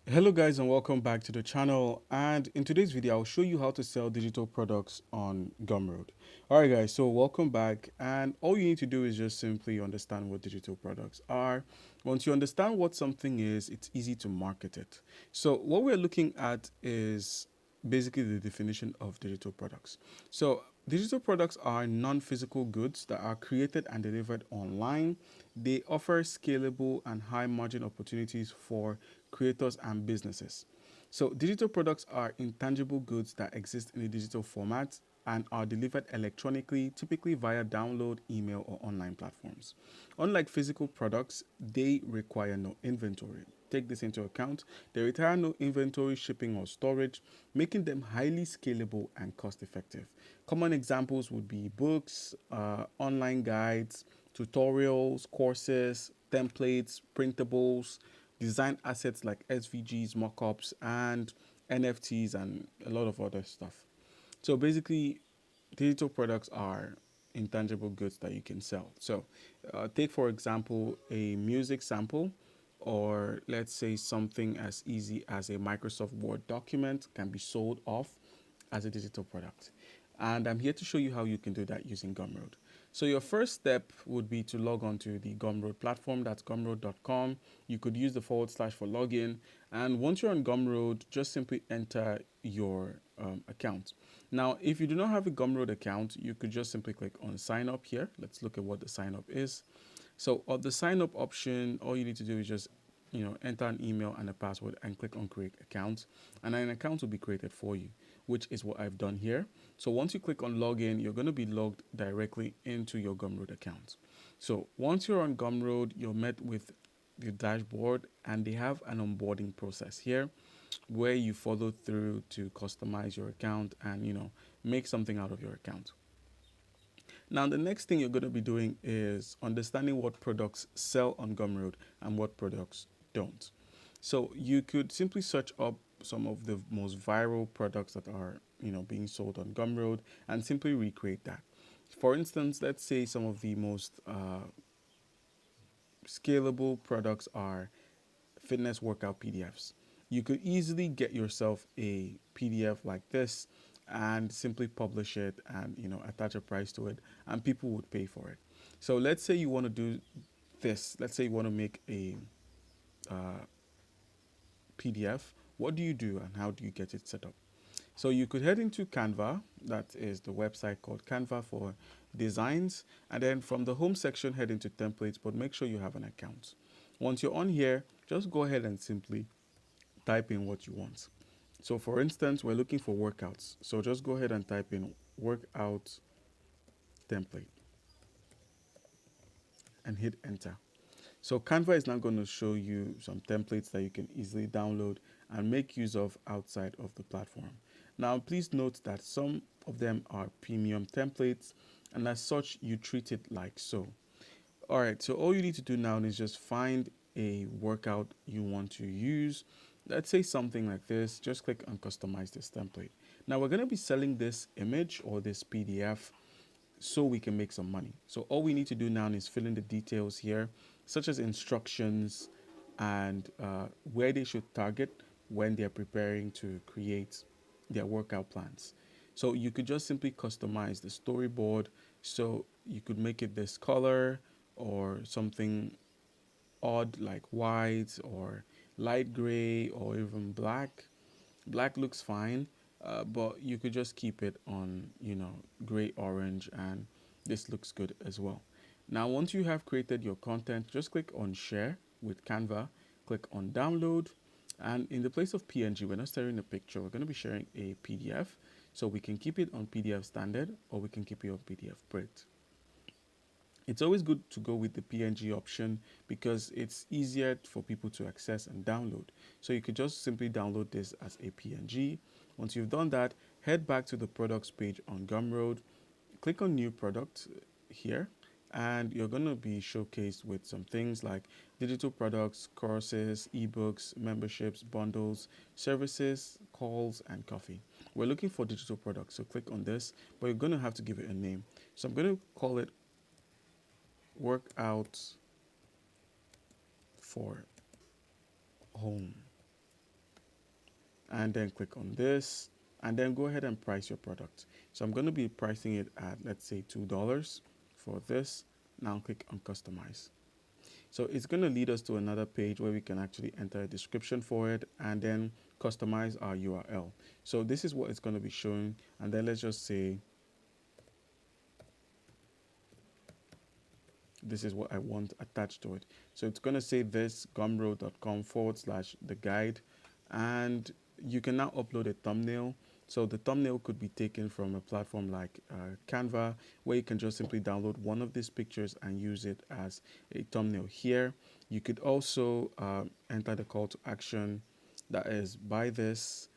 Hello guys and welcome back to the channel, and in today's video I'll show you how to sell digital products on Gumroad. Alright guys, so welcome back, and all you need to do is just simply understand what digital products are. Once you understand what something is, it's easy to market it. So what we're looking at is basically the definition of digital products. So digital products are non-physical goods that are created and delivered online. They offer scalable and high margin opportunities for creators and businesses. So digital products are intangible goods that exist in a digital format and are delivered electronically, typically via download, email, or online platforms. Unlike physical products, they require no inventory. Take this into account. They require no inventory, shipping, or storage, making them highly scalable and cost effective. Common examples would be books, online guides, tutorials, courses, templates, printables, design assets like SVGs, mockups, and NFTs, and a lot of other stuff. So basically, digital products are intangible goods that you can sell. So take, for example, a music sample, or let's say something as easy as a Microsoft Word document can be sold off as a digital product. And I'm here to show you how you can do that using Gumroad. So your first step would be to log on to the Gumroad platform. That's gumroad.com. You could use the / for login. And once you're on Gumroad, just simply enter your account. Now, if you do not have a Gumroad account, you could just simply click on sign up here. Let's look at what the sign up is. So on the sign up option, all you need to do is just enter an email and a password and click on create account, and then an account will be created for you, which is what I've done here. So once you click on login, you're going to be logged directly into your Gumroad account. So once you're on Gumroad, you're met with the dashboard, and they have an onboarding process here where you follow through to customize your account and make something out of your account. Now, the next thing you're going to be doing is understanding what products sell on Gumroad and what products don't. So you could simply search up some of the most viral products that are being sold on Gumroad and simply recreate that. For instance, let's say some of the most scalable products are fitness workout PDFs. You could easily get yourself a PDF like this and simply publish it and attach a price to it, and people would pay for it. So let's say you want to do this. Let's say you want to make a uh, PDF. What do you do and how do you get it set up? So you could head into Canva. That is the website called Canva for designs. And then from the home section, head into templates, but make sure you have an account. Once you're on here, just go ahead and simply type in what you want. So for instance, we're looking for workouts. So just go ahead and type in workout template and hit enter. So Canva is now going to show you some templates that you can easily download and make use of outside of the platform. Now, please note that some of them are premium templates, and as such, you treat it like so. All right, so all you need to do now is just find a workout you want to use. Let's say something like this. Just click on customize this template. Now we're going to be selling this image or this PDF so we can make some money. So all we need to do now is fill in the details here, such as instructions and where they should target when they're preparing to create their workout plans. So you could just simply customize the storyboard. So you could make it this color or something odd like white or light gray or even black. Black looks fine, but you could just keep it on, gray orange, and this looks good as well. Now, once you have created your content, just click on share with Canva, click on download, and in the place of PNG, we're not sharing a picture, we're going to be sharing a PDF. So we can keep it on PDF standard or we can keep it on PDF print. It's always good to go with the PNG option because it's easier for people to access and download. So you could just simply download this as a PNG. Once you've done that, head back to the products page on Gumroad, click on new product here, and you're going to be showcased with some things like digital products, courses, ebooks, memberships, bundles, services, calls, and coffee. We're looking for digital products, so click on this, but you're going to have to give it a name. So I'm going to call it workout for home. and then click on this, and then go ahead and price your product. So I'm going to be pricing it at, let's say, $2 for this. Now click on customize. So it's going to lead us to another page where we can actually enter a description for it and then customize our URL. So this is what it's going to be showing. And then let's just say, this is what I want attached to it. So it's going to say this gumroad.com/the guide. And you can now upload a thumbnail. So the thumbnail could be taken from a platform like Canva, where you can just simply download one of these pictures and use it as a thumbnail here. You could also enter the call to action, that is buy this,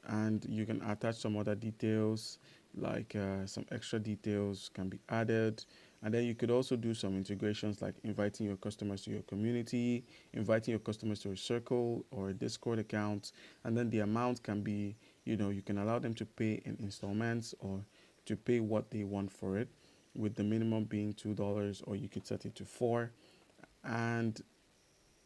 and you can attach some other details, like some extra details can be added. And then you could also do some integrations like inviting your customers to your community, inviting your customers to a circle or a Discord account. And then the amount can be, you can allow them to pay in installments or to pay what they want for it, with the minimum being $2, or you could set it to 4. And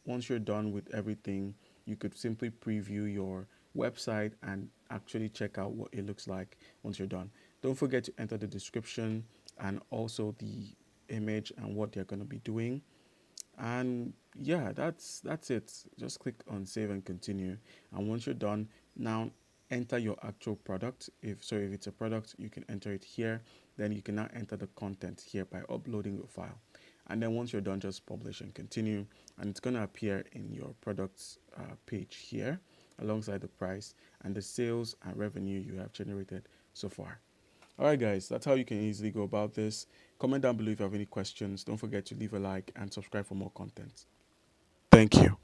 once you're done with everything, you could simply preview your website and actually check out what it looks like once you're done. Don't forget to enter the description and also the image and what they're going to be doing. And yeah, that's it. Just click on save and continue. And once you're done, now enter your actual product. If it's a product, you can enter it here. Then you can now enter the content here by uploading your file. And then once you're done, just publish and continue. And it's going to appear in your products page here alongside the price and the sales and revenue you have generated so far. All right, guys, that's how you can easily go about this. Comment down below if you have any questions. Don't forget to leave a like and subscribe for more content. Thank you.